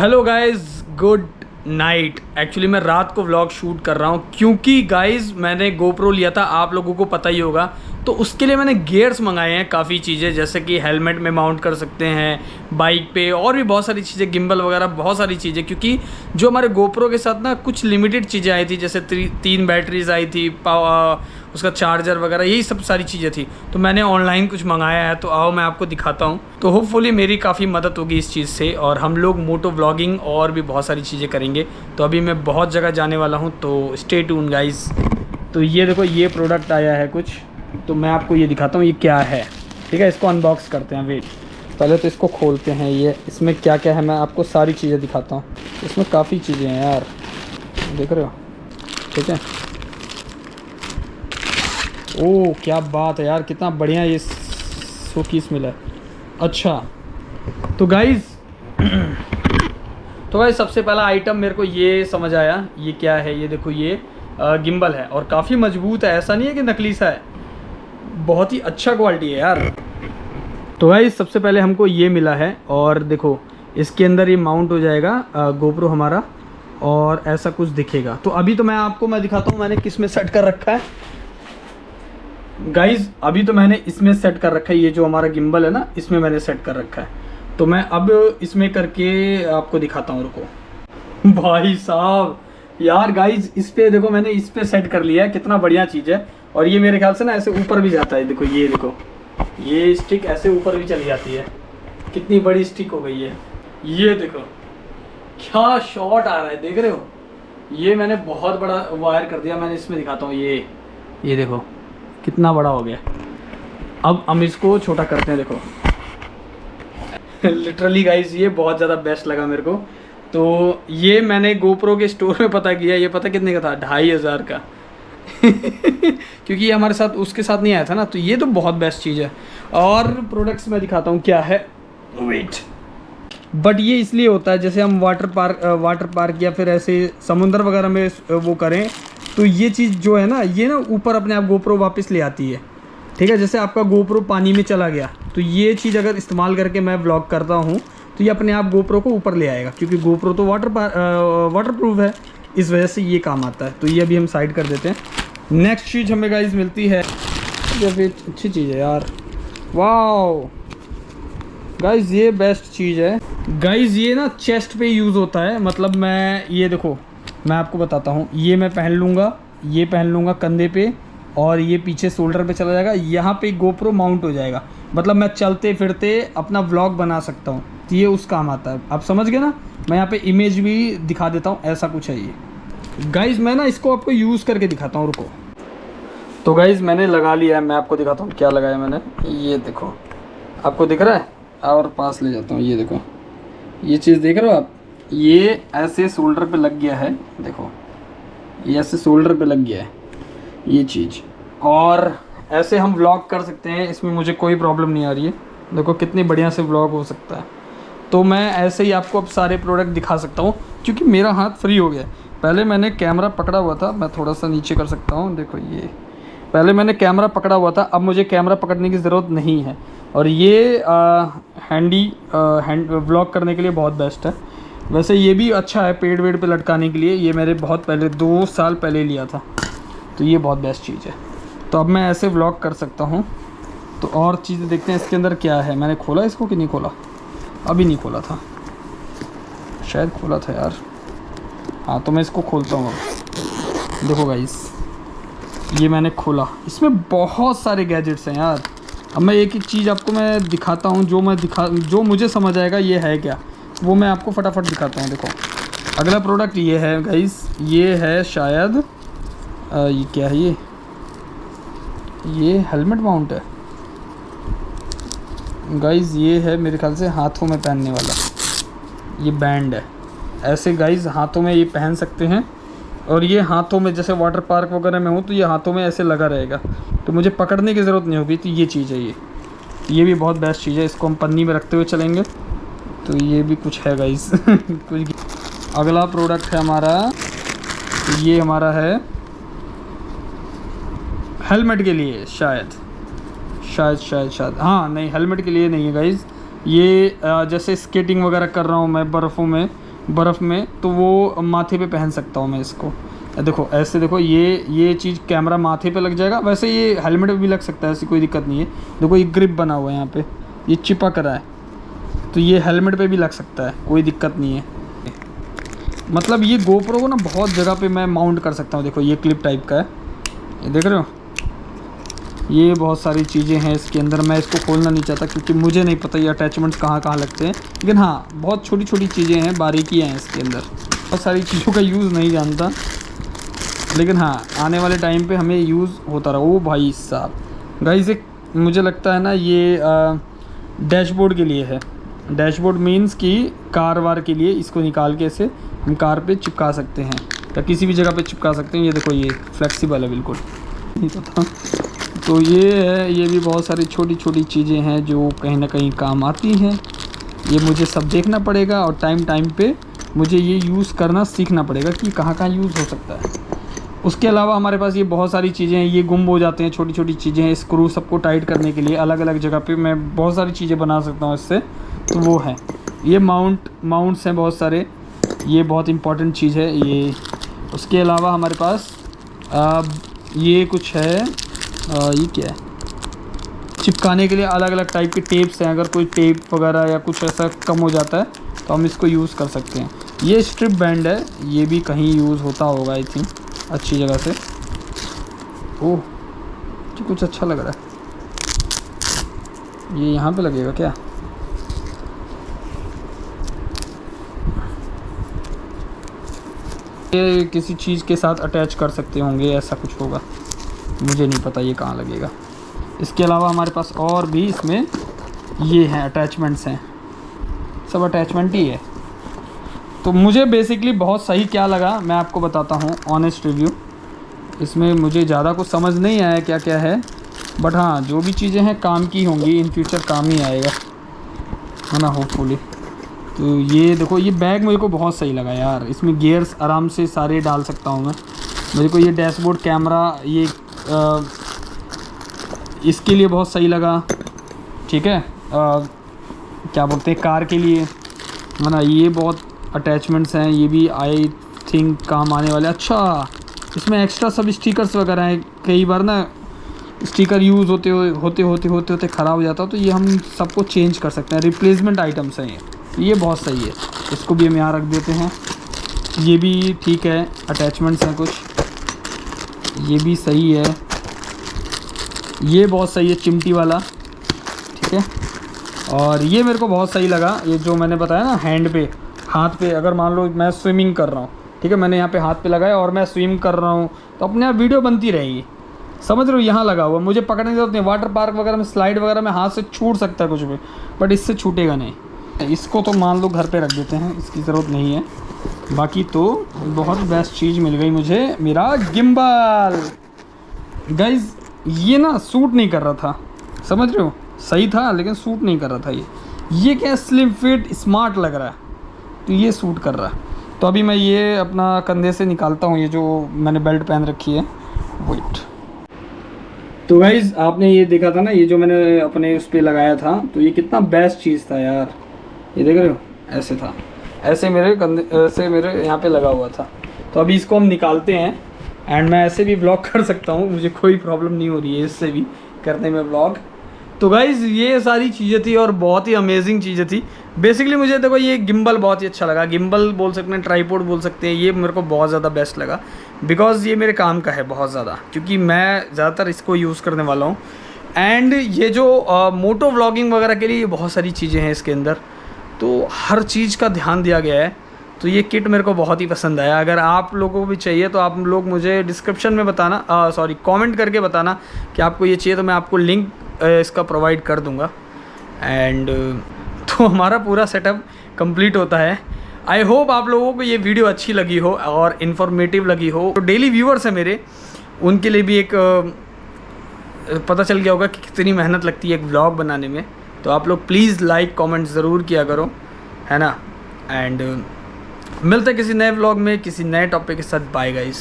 Hello guys, good night. Actually मैं रात को व्लॉग शूट कर रहा हूँ क्योंकि गाइस मैंने गोप्रो लिया था, आप लोगों को पता ही होगा। तो उसके लिए मैंने गियर्स मंगाए हैं, काफ़ी चीज़ें, जैसे कि हेलमेट में माउंट कर सकते हैं, बाइक पे, और भी बहुत सारी चीज़ें, गिम्बल वगैरह बहुत सारी चीज़ें। क्योंकि जो हमारे गोप्रो के साथ ना कुछ लिमिटेड चीज़ें आई थी, जैसे 3 बैटरीज आई थी, उसका चार्जर वगैरह, यही सब सारी चीज़ें थी। तो मैंने ऑनलाइन कुछ मंगाया है, तो आओ मैं आपको दिखाता हूँ। तो होपफुली मेरी काफ़ी मदद होगी इस चीज़ से, और हम लोग मोटो व्लॉगिंग और भी बहुत सारी चीज़ें करेंगे। तो अभी मैं बहुत जगह जाने वाला हूँ, तो स्टे ट्यून गाइस। तो ये देखो, ये प्रोडक्ट आया है कुछ, तो मैं आपको ये दिखाता हूँ ये क्या है। ठीक है, इसको अनबॉक्स करते हैं। वेट, पहले तो इसको खोलते हैं। ये इसमें क्या क्या है मैं आपको सारी चीज़ें दिखाता हूँ। इसमें काफ़ी चीज़ें हैं यार, देख रहे हो? ठीक है। ओह क्या बात है यार, कितना बढ़िया ये शोकेस मिला है। अच्छा तो गाइज़ सबसे पहला आइटम मेरे को ये समझ आया। ये क्या है? ये देखो, ये गिम्बल है और काफ़ी मजबूत है। ऐसा नहीं है कि नकली सा है, बहुत ही अच्छा क्वालिटी है यार। तो गाइज़ सबसे पहले हमको ये मिला है, और देखो इसके अंदर ये माउंट हो जाएगा गोप्रो हमारा, और ऐसा कुछ दिखेगा। तो अभी तो मैं दिखाता हूँ मैंने किस में सेट कर रखा है। गाइज़ अभी तो मैंने इसमें सेट कर रखा है, ये जो हमारा गिम्बल है ना, इसमें मैंने सेट कर रखा है। तो मैं अब इसमें करके आपको दिखाता हूँ, रुको। भाई साहब यार, गाइज़ इस पे देखो, मैंने इस पे सेट कर लिया है, कितना बढ़िया चीज़ है। और ये मेरे ख्याल से ना ऐसे ऊपर भी जाता है। देखो ये देखो, ये स्टिक ऐसे ऊपर भी चली जाती है। कितनी बड़ी स्टिक हो गई है। ये देखो क्या शॉट आ रहा है, देख रहे हो? ये मैंने बहुत बड़ा वायर कर दिया। मैंने इसमें दिखाता हूँ, ये देखो कितना बड़ा हो गया। अब हम इसको छोटा करते हैं, देखो। लिटरली गाइज ये बहुत ज़्यादा बेस्ट लगा मेरे को। तो ये मैंने गोप्रो के स्टोर में पता किया, ये पता कितने का था? 2500 का। क्योंकि ये हमारे साथ, उसके साथ नहीं आया था ना। तो ये तो बहुत बेस्ट चीज़ है। और प्रोडक्ट्स मैं दिखाता हूँ क्या है। वेट, बट ये इसलिए होता है, जैसे हम वाटर पार्क या फिर ऐसे समुंदर वगैरह में वो करें, तो ये चीज़ जो है ना, ये ना ऊपर अपने आप गोप्रो वापस ले आती है। ठीक है, जैसे आपका गोप्रो पानी में चला गया, तो ये चीज़ अगर इस्तेमाल करके मैं व्लॉग करता हूँ, तो ये अपने आप गोप्रो को ऊपर ले आएगा, क्योंकि गोप्रो तो वाटर प्रूफ है, इस वजह से ये काम आता है। तो ये अभी हम साइड कर देते हैं। नेक्स्ट चीज़ हमें गाइज मिलती है, ये भी अच्छी चीज़ है यार। वाओ गाइज, ये बेस्ट चीज़ है। गाइज ये ना चेस्ट पे यूज़ होता है। मतलब ये देखो, मैं आपको बताता हूँ। ये मैं पहन लूँगा, ये पहन लूँगा कंधे पे, और ये पीछे शोल्डर पे चला जाएगा। यहाँ पे गोप्रो माउंट हो जाएगा, मतलब मैं चलते फिरते अपना व्लॉग बना सकता हूँ। तो ये उस काम आता है। आप समझ गए ना? मैं यहाँ पे इमेज भी दिखा देता हूँ, ऐसा कुछ है ये। गाइज़ मैं ना इसको आपको यूज़ करके दिखाता हूँ, रुको। तो गाइज़ मैंने लगा लिया है, मैं आपको दिखाता हूँ क्या लगाया मैंने। ये देखो, आपको दिख रहा है? और पास ले जाता हूँ। ये देखो, ये चीज़ देख रहे हो आप? ये ऐसे शोल्डर पे लग गया है, देखो ये ऐसे शोल्डर पे लग गया है ये चीज़। और ऐसे हम व्लॉग कर सकते हैं, इसमें मुझे कोई प्रॉब्लम नहीं आ रही है। देखो कितनी बढ़िया से व्लॉग हो सकता है। तो मैं ऐसे ही आपको अब सारे प्रोडक्ट दिखा सकता हूँ, क्योंकि मेरा हाथ फ्री हो गया। पहले मैंने कैमरा पकड़ा हुआ था, मैं थोड़ा सा नीचे कर सकता हूँ, देखो ये। पहले मैंने कैमरा पकड़ा हुआ था, अब मुझे कैमरा पकड़ने की ज़रूरत नहीं है। और ये हैंड व्लॉग करने के लिए बहुत बेस्ट है। वैसे ये भी अच्छा है पेड़ वेड़ पे लटकाने के लिए। ये मेरे बहुत पहले 2 साल पहले लिया था, तो ये बहुत बेस्ट चीज़ है। तो अब मैं ऐसे व्लॉग कर सकता हूँ। तो और चीज़ें देखते हैं इसके अंदर क्या है। मैंने खोला इसको कि नहीं खोला? अभी नहीं खोला था, शायद खोला था यार। हाँ, तो मैं इसको खोलता हूँ अब। देखो गाइस, ये मैंने खोला, इसमें बहुत सारे गैजेट्स हैं यार। अब मैं एक एक चीज़ आपको मैं दिखाता हूँ, जो मुझे समझ आएगा ये है क्या, वो मैं आपको फटाफट दिखाता हूँ। देखो अगला प्रोडक्ट ये है गाइस, ये है शायद ये क्या है? ये हेलमेट माउंट है गाइस। ये है मेरे ख्याल से हाथों में पहनने वाला, ये बैंड है। ऐसे गाइस हाथों में ये पहन सकते हैं, और ये हाथों में, जैसे वाटर पार्क वगैरह में हो तो ये हाथों में ऐसे लगा रहेगा, तो मुझे पकड़ने की ज़रूरत नहीं होगी। तो ये चीज़ है, ये भी बहुत बेस्ट चीज़ है। इसको हम पन्नी में रखते हुए चलेंगे। तो ये भी कुछ है गाइस। कुछ। अगला प्रोडक्ट है हमारा, ये हमारा है हेलमेट के लिए, शायद हाँ, नहीं हेलमेट के लिए नहीं है गाइस। ये जैसे स्केटिंग वगैरह कर रहा हूँ मैं बर्फ़ों में, बर्फ़ में, तो वो माथे पे पहन सकता हूँ मैं इसको। देखो ऐसे, देखो ये चीज़ कैमरा माथे पे लग जाएगा, वैसे ये हेलमेट पे भी लग सकता है, ऐसी कोई दिक्कत नहीं है। देखो ये ग्रिप बना हुआ है यहाँ पे, ये चिपक रहा है, तो ये हेलमेट पे भी लग सकता है, कोई दिक्कत नहीं है। मतलब ये GoPro को ना बहुत जगह पे मैं माउंट कर सकता हूँ। देखो ये क्लिप टाइप का है, ये देख रहे हो, ये बहुत सारी चीज़ें हैं इसके अंदर। मैं इसको खोलना नहीं चाहता क्योंकि मुझे नहीं पता ये अटैचमेंट्स कहाँ कहाँ लगते हैं, लेकिन हाँ बहुत छोटी छोटी चीज़ें हैं, बारीकियाँ हैं इसके अंदर। बहुत सारी चीज़ों का यूज़ नहीं जानता, लेकिन हाँ आने वाले टाइम पे हमें यूज़ होता रहा। ओ भाई साहब गाइस, एक मुझे लगता है ना ये डैशबोर्ड के लिए है। डैशबोर्ड मीन्स कि कार वार के लिए इसको निकाल के ऐसे हम कार पे चिपका सकते हैं या किसी भी जगह पे चिपका सकते हैं। ये देखो ये फ्लेक्सिबल है बिल्कुल, नहीं पता। तो ये है, ये भी बहुत सारी छोटी छोटी चीज़ें हैं जो कहीं ना कहीं काम आती हैं। ये मुझे सब देखना पड़ेगा और टाइम पे मुझे ये यूज़ करना सीखना पड़ेगा कि कहाँ कहाँ यूज़ हो सकता है। उसके अलावा हमारे पास ये बहुत सारी चीज़ें हैं, ये गुम हो जाते हैं, छोटी छोटी चीज़ें हैं। स्क्रू सबको टाइट करने के लिए अलग अलग जगह पे मैं बहुत सारी चीज़ें बना सकता हूँ इससे, तो वो है। ये माउंट्स हैं बहुत सारे, ये बहुत इम्पॉर्टेंट चीज़ है ये। उसके अलावा हमारे पास ये कुछ है, ये क्या है, चिपकाने के लिए अलग अलग टाइप के टेप्स हैं। अगर कोई टेप वगैरह या कुछ ऐसा कम हो जाता है तो हम इसको यूज़ कर सकते हैं। ये स्ट्रिप बैंड है, ये भी कहीं यूज़ होता होगा आई थिंक अच्छी जगह से। ओह जो कुछ अच्छा लग रहा है, ये यहाँ पे लगेगा क्या? ये किसी चीज़ के साथ अटैच कर सकते होंगे, ऐसा कुछ होगा, मुझे नहीं पता ये कहाँ लगेगा। इसके अलावा हमारे पास और भी इसमें ये हैं अटैचमेंट्स हैं, सब अटैचमेंट ही है। तो मुझे बेसिकली बहुत सही क्या लगा मैं आपको बताता हूँ, ऑनेस्ट रिव्यू। इसमें मुझे ज़्यादा कुछ समझ नहीं आया क्या क्या है, बट हाँ जो भी चीज़ें हैं काम की होंगी, इन फ्यूचर काम ही आएगा, है ना, होपफुली। तो ये देखो ये बैग मेरे को बहुत सही लगा यार, इसमें गियर्स आराम से सारे डाल सकता हूँ मैं। मेरे को ये डैशबोर्ड कैमरा ये इसके लिए बहुत सही लगा, ठीक है। क्या बोलते हैं, कार के लिए, है ना। ये बहुत अटैचमेंट्स हैं, ये भी आई थिंक काम आने वाले। अच्छा इसमें एक्स्ट्रा सब स्टिकर्स वगैरह हैं, कई बार ना स्टिकर यूज़ होते ख़राब हो जाता है, तो ये हम सबको चेंज कर सकते हैं, रिप्लेसमेंट आइटम्स हैं ये बहुत सही है। इसको भी हम यहाँ रख देते हैं, ये भी ठीक है, अटैचमेंट्स हैं कुछ, ये भी सही है, ये बहुत सही है चिमटी वाला, ठीक है। और ये मेरे को बहुत सही लगा, ये जो मैंने बताया ना हैंड पे, हाथ पे, अगर मान लो मैं स्विमिंग कर रहा हूँ, ठीक है, मैंने यहाँ पे हाथ पे लगाया और मैं स्विम कर रहा हूँ तो अपने आप वीडियो बनती रहेगी, समझ रहे हो। यहाँ लगा हुआ, मुझे पकड़ने की जरूरत नहीं। वाटर पार्क वगैरह में स्लाइड वगैरह में हाथ से छूट सकता है कुछ भी, बट इससे छूटेगा नहीं। इसको तो मान लो घर पे रख देते हैं, इसकी ज़रूरत नहीं है। बाकी तो बहुत बेस्ट चीज़ मिल गई मुझे, मेरा गिम्बल। गाइज ये ना सूट नहीं कर रहा था, समझ रहे हो, सही था लेकिन सूट नहीं कर रहा था। ये क्या स्लिम फिट स्मार्ट लग रहा है, तो ये सूट कर रहा है। तो अभी मैं ये अपना कंधे से निकालता हूँ, ये जो मैंने बेल्ट पहन रखी है, वेट। तो गाइज आपने ये देखा था ना, ये जो मैंने अपने उस पर लगाया था, तो ये कितना बेस्ट चीज़ था यार। ये देख रहे हो, ऐसे था, ऐसे मेरे कंधे, ऐसे मेरे यहाँ पे लगा हुआ था। तो अभी इसको हम निकालते हैं एंड मैं ऐसे भी ब्लॉग कर सकता हूँ, मुझे कोई प्रॉब्लम नहीं हो रही है इससे भी करने में ब्लॉग। तो गाइज़ ये सारी चीज़ें थी और बहुत ही अमेजिंग चीज़ें थी। बेसिकली मुझे देखो ये गिम्बल बहुत ही अच्छा लगा, गिम्बल बोल सकते हैं, ट्राईपोड बोल सकते हैं, ये मेरे को बहुत ज़्यादा बेस्ट लगा बिकॉज़ ये मेरे काम का है बहुत ज़्यादा, क्योंकि मैं ज़्यादातर इसको यूज़ करने वाला हूँ। एंड ये जो मोटो व्लॉगिंग वगैरह के लिए बहुत सारी चीज़ें हैं इसके अंदर, तो हर चीज़ का ध्यान दिया गया है। तो ये किट मेरे को बहुत ही पसंद आया। अगर आप लोगों को भी चाहिए तो आप लोग मुझे डिस्क्रिप्शन में बताना, कमेंट करके बताना कि आपको ये चाहिए, तो मैं आपको लिंक इसका प्रोवाइड कर दूंगा। एंड तो हमारा पूरा सेटअप कंप्लीट होता है। आई होप आप लोगों को ये वीडियो अच्छी लगी हो और इन्फॉर्मेटिव लगी हो। तो डेली व्यूअर्स हैं मेरे, उनके लिए भी एक पता चल गया होगा कि कितनी मेहनत लगती है एक व्लॉग बनाने में। तो आप लोग प्लीज़ लाइक कमेंट ज़रूर किया करो, है ना। एंड मिलते हैं किसी नए व्लॉग में किसी नए टॉपिक के साथ। Bye guys.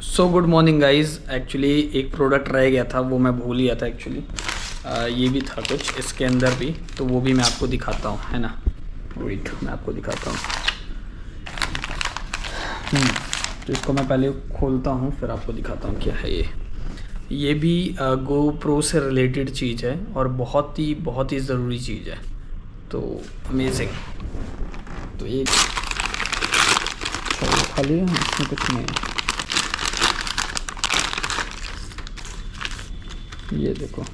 So good morning guys. Actually एक प्रोडक्ट रह गया था, वो मैं भूल गया था एक्चुअली। ये भी था कुछ इसके अंदर भी, तो वो भी मैं आपको दिखाता हूँ, है ना। वेट मैं आपको दिखाता हूँ। तो इसको मैं पहले खोलता हूँ फिर आपको दिखाता हूँ क्या है ये भी GoPro से रिलेटेड चीज़ है और बहुत ही ज़रूरी चीज़ है। तो अमेजिंग। तो एक खाली है, इसमें कुछ नहीं है। ये देखो,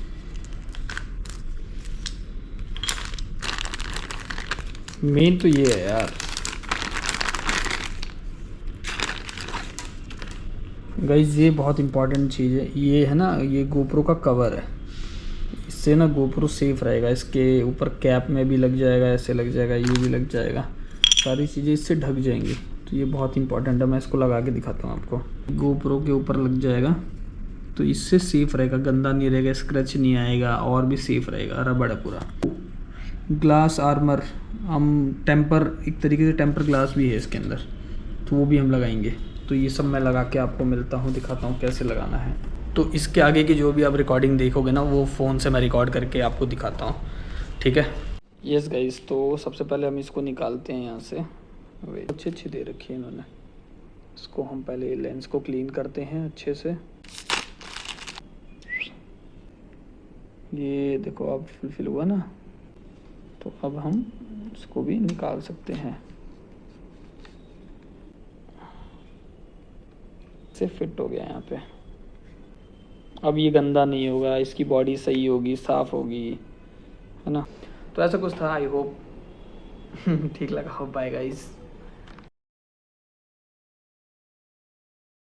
मेन तो ये है यार गाइज, ये बहुत इंपॉर्टेंट चीज़ है। ये है ना, ये GoPro का कवर है। इससे ना GoPro सेफ रहेगा। इसके ऊपर कैप में भी लग जाएगा, ऐसे लग जाएगा, ये भी लग जाएगा, सारी चीज़ें इससे ढक जाएंगी। तो ये बहुत इंपॉर्टेंट है। मैं इसको लगा के दिखाता हूँ आपको। GoPro के ऊपर लग जाएगा तो इससे सेफ रहेगा, गंदा नहीं रहेगा, स्क्रैच नहीं आएगा और भी सेफ रहेगा। रबड़ है पूरा। ग्लास आर्मर, हम टेम्पर, एक तरीके से टेम्पर ग्लास भी है इसके अंदर, तो वो भी हम लगाएंगे। तो ये सब मैं लगा के आपको मिलता हूँ, दिखाता हूँ कैसे लगाना है। तो इसके आगे की जो भी आप रिकॉर्डिंग देखोगे ना, वो फ़ोन से मैं रिकॉर्ड करके आपको दिखाता हूँ, ठीक है। यस गाइस, तो सबसे पहले हम इसको निकालते हैं यहाँ से। अच्छी दे रखी है इन्होंने। इसको हम पहले लेंस को क्लीन करते हैं अच्छे से। ये देखो अब फुलफिल हुआ ना, तो अब हम इसको भी निकाल सकते हैं। से फिट हो गया यहाँ पे। अब ये गंदा नहीं होगा, इसकी बॉडी सही होगी, साफ होगी, है ना। तो ऐसा कुछ था। आई होप ठीक लगा हो। Bye guys.